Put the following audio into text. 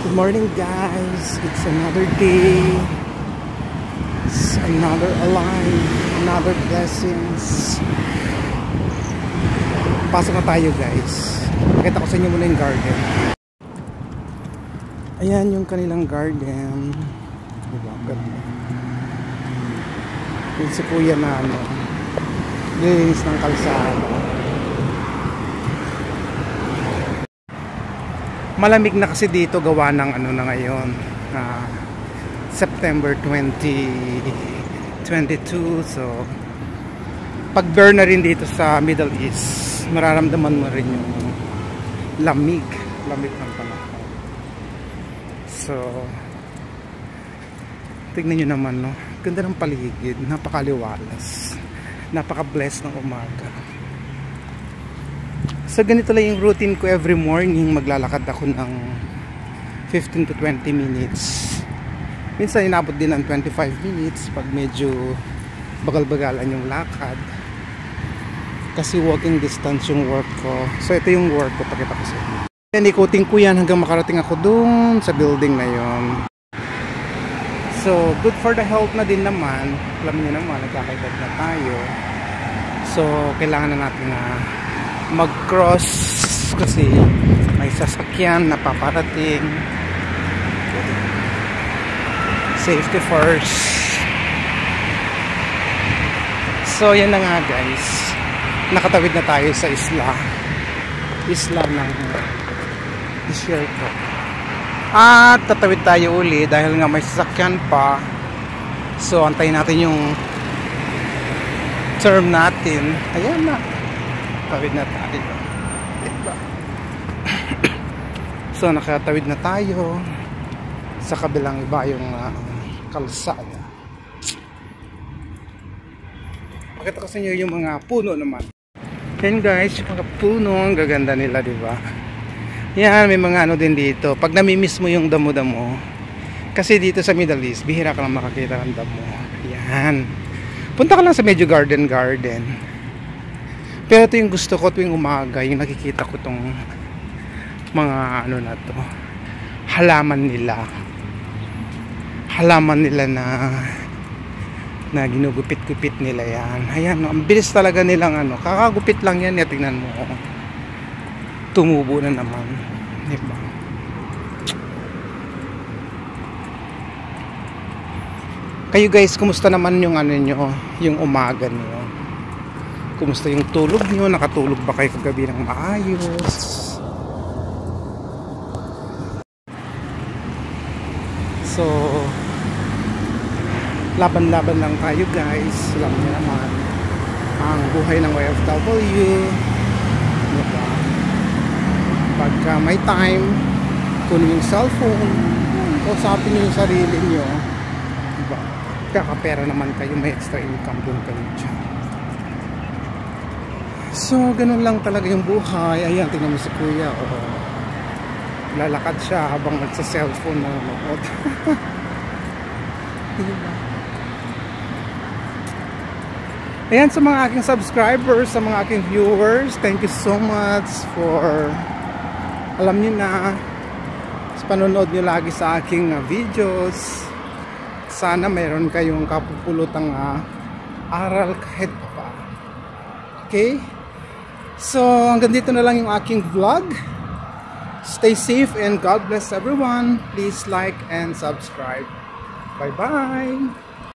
Good morning guys, it's another day, it's another alive, another blessings. Pasok na tayo guys. Pakita ko sa inyo muna yung garden. Ayan yung kanilang garden. Diba? Ganda. Yung si kuya na linis ng kalsada. Malamig na kasi dito gawa ng na ngayon, September 2022. So pag burn na rin dito sa Middle East, mararamdaman mo rin yung lamig ng panahon. So tignan nyo naman, no? Ganda ng paligid, napakaliwalas, napaka-blessed ng umaga. So ganito lang yung routine ko every morning. Maglalakad ako ng 15 to 20 minutes. Minsan inabot din ng 25 minutes pag medyo bagal-bagalan yung lakad. Kasi walking distance yung work ko. So ito yung work ko, pakita ko sa inyo. And ikutin ko yan hanggang makarating ako dun sa building na yon. So good for the health na din naman. Alam niyo naman, nagkakaedad na tayo. So kailangan na natin na mag-cross kasi may sasakyan na paparating. Safety first. So yan na nga guys, nakatawid na tayo sa isla ng Desierto. At tatawid tayo uli dahil nga may sasakyan pa. So antayin natin yung term natin. Ayan na, tawid na tayo. So nakatawid na tayo sa kabilang iba yung kalsada. Pakita ko sa inyo yung mga puno naman. Yan guys, yung mga puno, ang gaganda nila, diba? Yan, may mga din dito. Pag namimiss mo yung damo-damo, kasi dito sa Middle East, bihira ka lang makakita ng damo. Yan. Punta ka lang sa medyo garden. Pero ito yung gusto ko tuwing umaga, yung nakikita ko tong mga na to, halaman nila na ginugupit-gupit nila yan. Ayan, ang bilis talaga nilang kakagupit lang yan, tingnan mo, tumubo na naman, diba? Kayo guys, kumusta naman yung nyo, yung umaga nyo? Kumusta yung tulog nyo? Nakatulog ba kayo kagabi ng maayos? So laban-laban lang tayo guys. Alam niyo naman ang buhay ng OFW, diba? Pagka may time, kunin yung cellphone, kausapin nyo yung sarili nyo, diba? Kakapera naman kayo, may extra income dun kayo dyan. So ganun lang talaga yung buhay. Ayan, tingnan mo si kuya, lalakad siya habang nagsa-cellphone na nanonood. Diba? Ayan, sa mga aking subscribers, sa mga aking viewers, thank you so much for, alam niyo na, sa panonood niyo lagi sa aking videos. Sana mayroon kayong kapupulutang aral kahit pa. Okay? So hanggang dito na lang yung aking vlog. Stay safe and God bless everyone. Please like and subscribe. Bye bye.